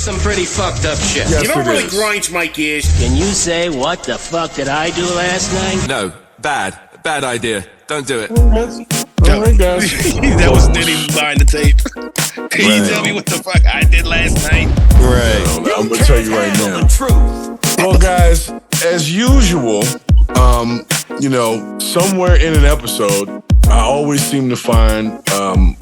some pretty fucked up shit. Yes, you know what really grinds my gears? Can you say what the fuck did I do last night? No, bad idea. Don't do it. All right, guys. That was Denny behind the tape. Can you tell me what the fuck I did last night? Right. I'm gonna tell you right now. Well, guys, as usual, you know, somewhere in an episode, I always seem to find a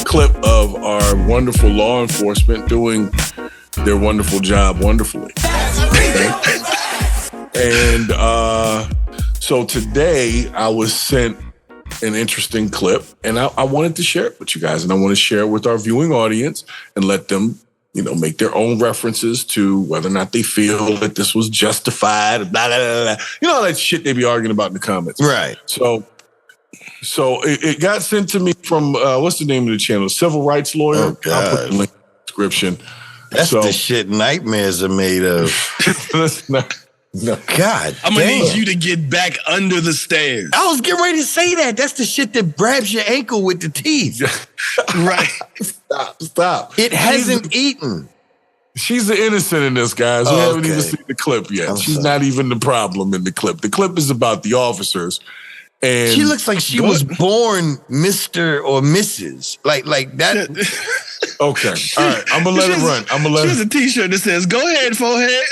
clip of our wonderful law enforcement doing their wonderful job wonderfully. Okay? And so today I was sent an interesting clip, and I wanted to share it with you guys, and I want to share it with our viewing audience and let them, you know, make their own references to whether or not they feel that this was justified, blah, blah, blah, blah. You know, all that shit they be arguing about in the comments. Right. So it got sent to me from, what's the name of the channel? Civil Rights Lawyer. Oh, God. I'll put the link in the description. That's the shit nightmares are made of. No. God, I'm gonna need you to get back under the stairs. I was getting ready to say that. That's the shit that grabs your ankle with the teeth. Right. Stop. It hasn't eaten. She's the innocent in this, guys. We haven't even seen the clip yet. She's not even the problem in the clip. The clip is about the officers. And she looks like she was born Mr. or Mrs. Like that. Okay. All right. I'm going to let it run. She has a t-shirt that says, "Go ahead, forehead."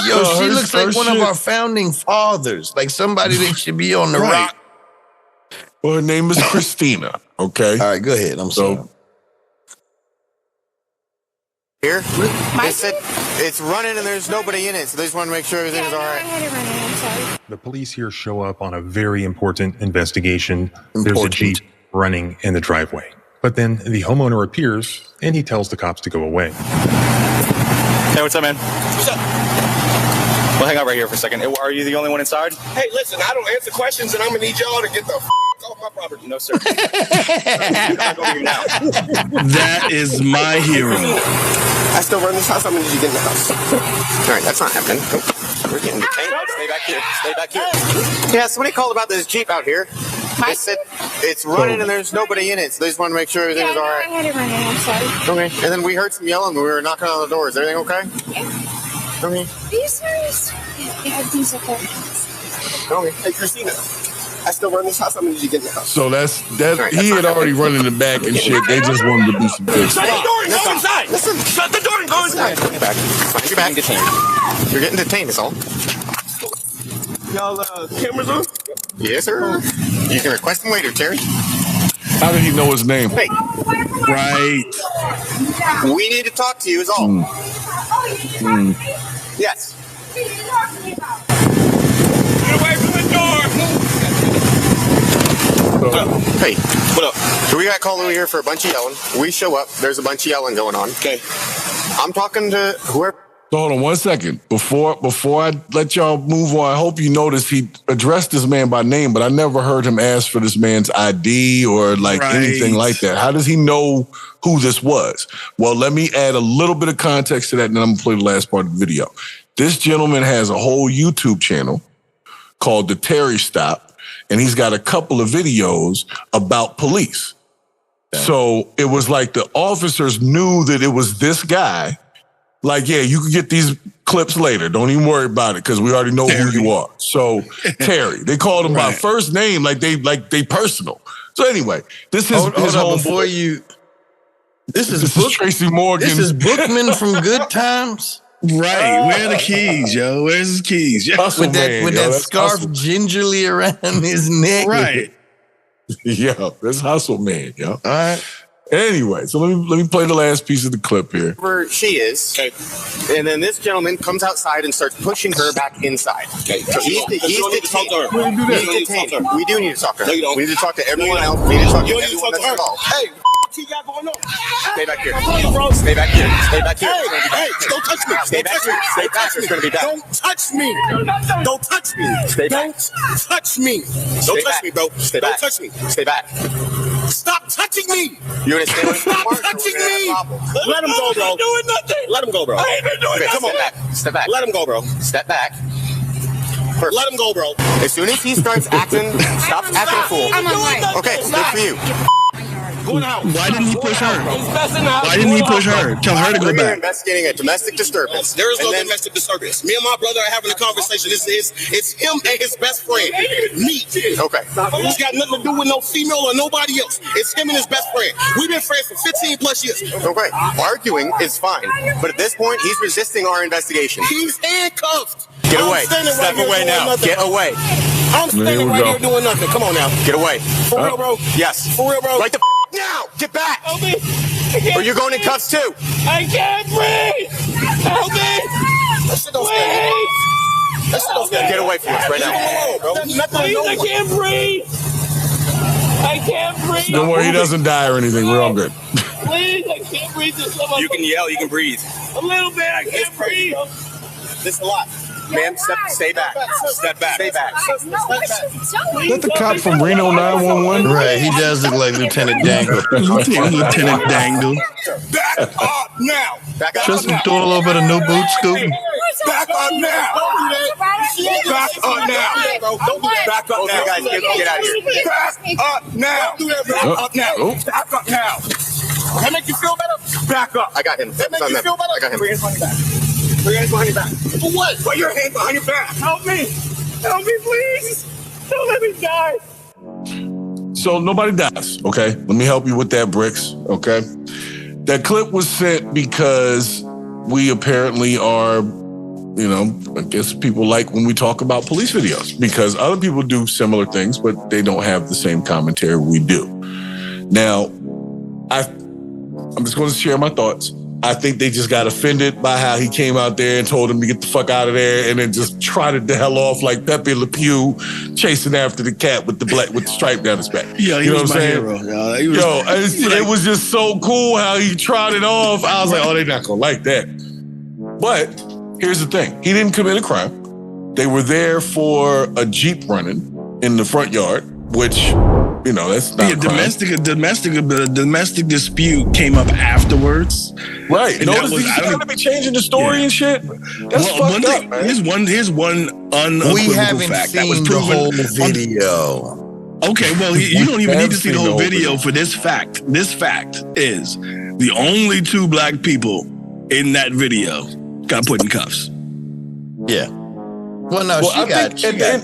Yo, she looks like one of our founding fathers. Like somebody that should be on the rock. Well, her name is Christina. Okay. All right, go ahead. I'm sorry. Here, they said it's running and there's nobody in it, so they just want to make sure everything's all right. The police here show up on a very important investigation. There's a Jeep running in the driveway. But then the homeowner appears and he tells the cops to go away. Hey, what's up, man? What's up? We'll hang out right here for a second. Are you the only one inside? Hey, listen, I don't answer questions and I'm going to need y'all to get the off my property. No, sir. That is my hero. I still run this house. I'm going to need you to get in the house. All right, that's not happening. We're getting detained. Stay back here. Stay back here. Yeah, somebody called about this Jeep out here. They said it's running and there's nobody in it, so they just want to make sure everything's all right. I had it running, I'm sorry. Okay, and then we heard some yelling when we were knocking on the door. Is everything okay? Yeah. Okay. Are you serious? Yeah, everything's okay. Okay. Hey, Christina, I still run this house. I'm going to need you to get in the house. So that's he had already run in the back and shit. They just wanted to do some things. Shut the door and go inside. Listen, shut the door and go inside. Get back. You're back. Detained. You're getting detained, is all. Y'all, cameras on? Yes, sir. You can request them later, Terry. How did he know his name? Hey. Right. We need to talk to you, is all. Yes. Get away from the door. Hey, what up? So we got called over here for a bunch of yelling. We show up. There's a bunch of yelling going on. Okay. I'm talking to whoever. So hold on 1 second. Before I let y'all move on, I hope you noticed he addressed this man by name, but I never heard him ask for this man's ID or anything like that. How does he know who this was? Well, let me add a little bit of context to that, and then I'm going to play the last part of the video. This gentleman has a whole YouTube channel called The Terry Stop, and he's got a couple of videos about police. So it was like the officers knew that it was this guy. Like, yeah, you can get these clips later. Don't even worry about it because we already know who you are. So Terry, they called him by first name, like they personal. So anyway, this is his whole before you. This is Tracy Morgan. This is Bookman from Good Times. Right. Where are the keys, yo? Where's his keys? Yo? With that scarf gingerly around his neck. Right. Yeah, that's Hustle Man, yo. All right. Anyway, so let me play the last piece of the clip here. Where she is, and then this gentleman comes outside and starts pushing her back inside. Okay, so he's detained. We do need to talk to her. No, you don't. We need to talk to everyone else. We need to talk to everyone that's involved. Hey, what you got going on? Stay back here. Stay back here. Stay back here. Hey, don't touch me. Stay back here. Stay back here. It's gonna be back. Don't touch me. Don't touch me. Stay back. Don't touch me. Don't touch me, bro. Stay back. Don't touch me. Stay back. Stop touching me! You understand? Stop touching me! Let him go, bro. I ain't doing nothing. Let him go, bro. I ain't been doing nothing. Come on, step back. Let him go, bro. Step back. Perfect. Let him go, bro. As soon as he starts acting, stops acting a fool. I'm on right. Okay, good for you. Why didn't he push her? Why didn't he push her? Tell her to go We're back. investigating a domestic disturbance. There is no domestic disturbance. Me and my brother are having a conversation. It's him and his best friend. Me. Okay. It's got nothing to do with no female or nobody else. It's him and his best friend. We've been friends for 15 plus years. Okay. Arguing is fine, but at this point, he's resisting our investigation. He's handcuffed. Get away. Step away now. Get away. I'm standing right here doing nothing. Come on now. Get away. For real, bro. Yes. For real, bro. Right the now. Get back. Help me. Or you're going in cuffs too. I can't breathe. Help me. That shit don't stand. That shit don't stand. Get away from us right now. Please, I can't breathe. I can't breathe. Don't worry, he doesn't die or anything. We're all good. Please, I can't breathe. You can yell, you can breathe. A little bit, I can't breathe. This is a lot. Ma'am, stay back. Step back. Stay back. Is that the cop from Reno 911? Right, he does look like Lieutenant Dangle. Lieutenant Dangle. Back up now. Back up. Just doing a little bit of new boot scooting. Back up now. Back up now. Back up now. Guys, get out of here. Back up now. Back up now. Back up now. That make you feel better? Back up. I got him. That make you feel better? I got him. Put your hands behind your back. Put your hands behind your back. For what? Put your hands behind your back. Help me. Help me, please. Don't let me die. So nobody dies, okay? Let me help you with that, Bricks, okay? That clip was sent because we apparently are, I guess people like when we talk about police videos because other people do similar things, but they don't have the same commentary we do. Now, I'm just going to share my thoughts. I think they just got offended by how he came out there and told him to get the fuck out of there and then just trotted the hell off like Pepe Le Pew chasing after the cat with the stripe down his back. Yeah, he was my hero. It was just so cool how he trotted off. I was like, oh, they're not going to like that. But here's the thing. He didn't commit a crime. They were there for a Jeep running in the front yard, which... that's not a domestic dispute came up afterwards. Right. Notice he's going to be changing the story and shit. That's fucked up, man. Here's one unequivocal fact that was proven. The whole video. Okay, well, you don't even need to see the whole video for this fact. This fact is the only two black people in that video got put in cuffs. Yeah. Well, no,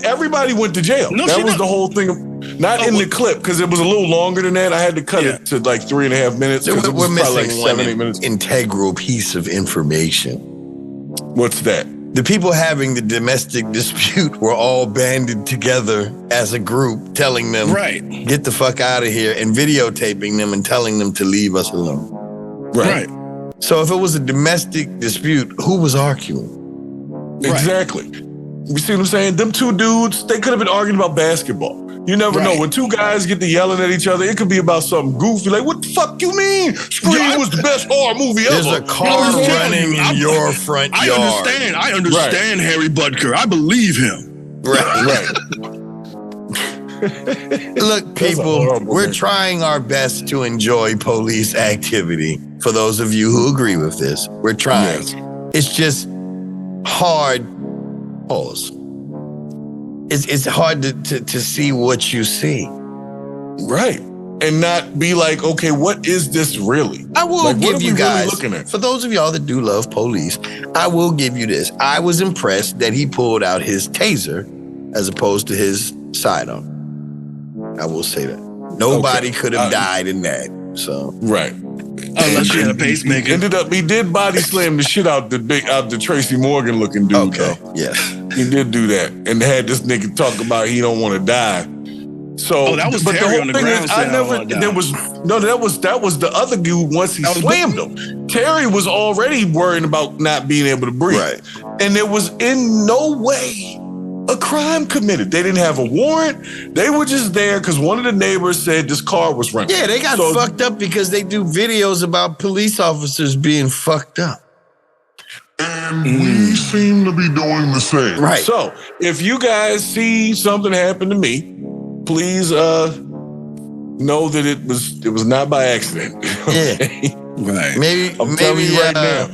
everybody went to jail. No, that was the whole thing. Not in the clip, because it was a little longer than that. I had to cut it to like 3.5 minutes. We're missing like 7-8 minutes. Integral piece of information. What's that? The people having the domestic dispute were all banded together as a group, telling them, get the fuck out of here, and videotaping them and telling them to leave us alone. Right. So if it was a domestic dispute, who was arguing? Exactly. You see what I'm saying? Them two dudes, they could have been arguing about basketball. You never know. When two guys get to yelling at each other, it could be about something goofy. Like, what the fuck you mean? Scream was the best horror movie ever. There's a car running in your front yard. I understand Harry Butker. I believe him. Right. Look, people, we're trying our best to enjoy police activity. For those of you who agree with this, we're trying. Yes. It's just hard. Pause. It's hard to see what you see. Right. And not be like, okay, what is this really? I will give you guys, really looking at? For those of y'all that do love police, I will give you this. I was impressed that he pulled out his taser as opposed to his sidearm. I will say that. Nobody could have died in that. So right. Unless you had a pacemaker. He did body slam the shit out the Tracy Morgan looking dude. Okay. Though. Yes. He did do that and had this nigga talk about he don't want to die. So that was but Terry the whole on the thing ground. Is, I never. There was that was the other dude once he slammed him. Terry was already worrying about not being able to breathe, and there was in no way a crime committed. They didn't have a warrant. They were just there because one of the neighbors said this car was running. Yeah, they got fucked up because they do videos about police officers being fucked up. And we seem to be doing the same. Right. So if you guys see something happen to me, please know that it was not by accident. Yeah. Right. Maybe I'm telling you right now.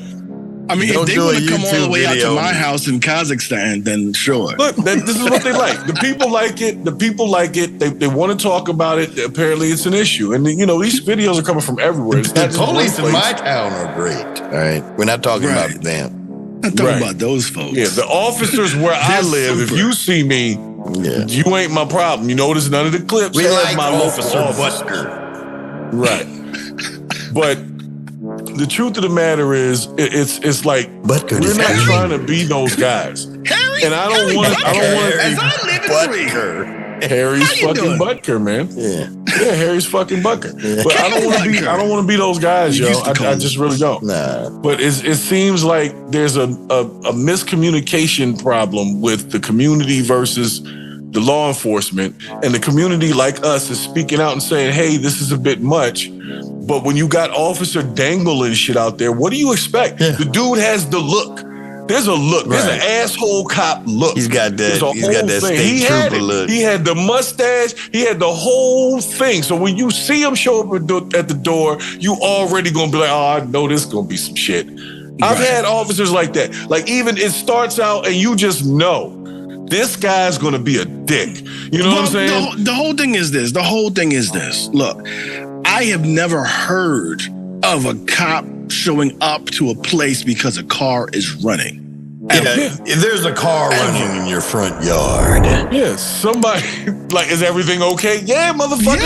I mean, if they want to come all the way out to my house in Kazakhstan, then sure. Look, this is what they like. The people like it. The people like it. They want to talk about it. Apparently, it's an issue. And, you know, these videos are coming from everywhere. The police in my town are great. All right? We're not talking about them. I'm talking about those folks. Yeah, the officers where I live, if you see me, you ain't my problem. You notice none of the clips. We like my Officer officer. Butker. Right. But the truth of the matter is, it's like Butker we're not trying to be those guys. Harry, and I don't want to. As I live in Butker. Harry's fucking Butker, man. Yeah, Harry's fucking Butker. But I don't want to be. I don't want to be those guys, yo. I just really don't. Nah. But it seems like there's a miscommunication problem with the community versus the law enforcement, and the community like us is speaking out and saying, "Hey, this is a bit much." But when you got Officer dangling shit out there, what do you expect? Yeah. The dude has the look. There's a look. There's an asshole cop look. He's got that state trooper look. He had the mustache. He had the whole thing. So when you see him show up at the door, you already gonna be like, oh, I know this is gonna be some shit. I've had officers like that. Like even it starts out and you just know this guy's gonna be a dick. You know what I'm saying? The whole thing is this. Look, I have never heard of a cop showing up to a place because a car is running. If there's a car running in your front yard. Yeah, somebody, like, is everything okay? Yeah, motherfucker,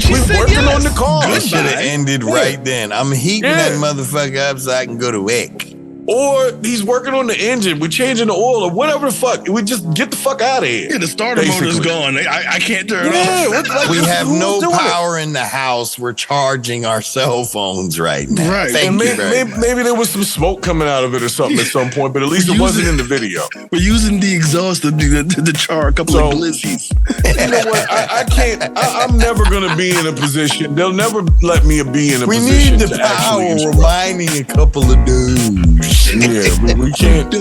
we're working on the car. It should have ended right then. I'm heating that motherfucker up so I can go to work. Or he's working on the engine. We're changing the oil or whatever the fuck. We just get the fuck out of here. Yeah, the starter motor's gone. I can't turn it off. We have no power in the house. We're charging our cell phones right now. Right. Maybe there was some smoke coming out of it or something at some point, but at least it wasn't in the video. We're using the exhaust to char a couple of glizzies. You know what? I can't. I'm never going to be in a position. They'll never let me be in a position. We need the power reminding a couple of dudes. Yeah, but we can't.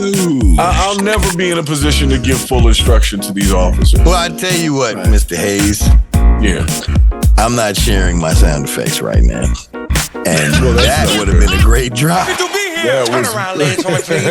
I'll never be in a position to give full instruction to these officers. Well, I tell you what, Mr. Hayes. Yeah. I'm not sharing my sound effects right now. And that would have been a great drop. Turn around, legs on my face.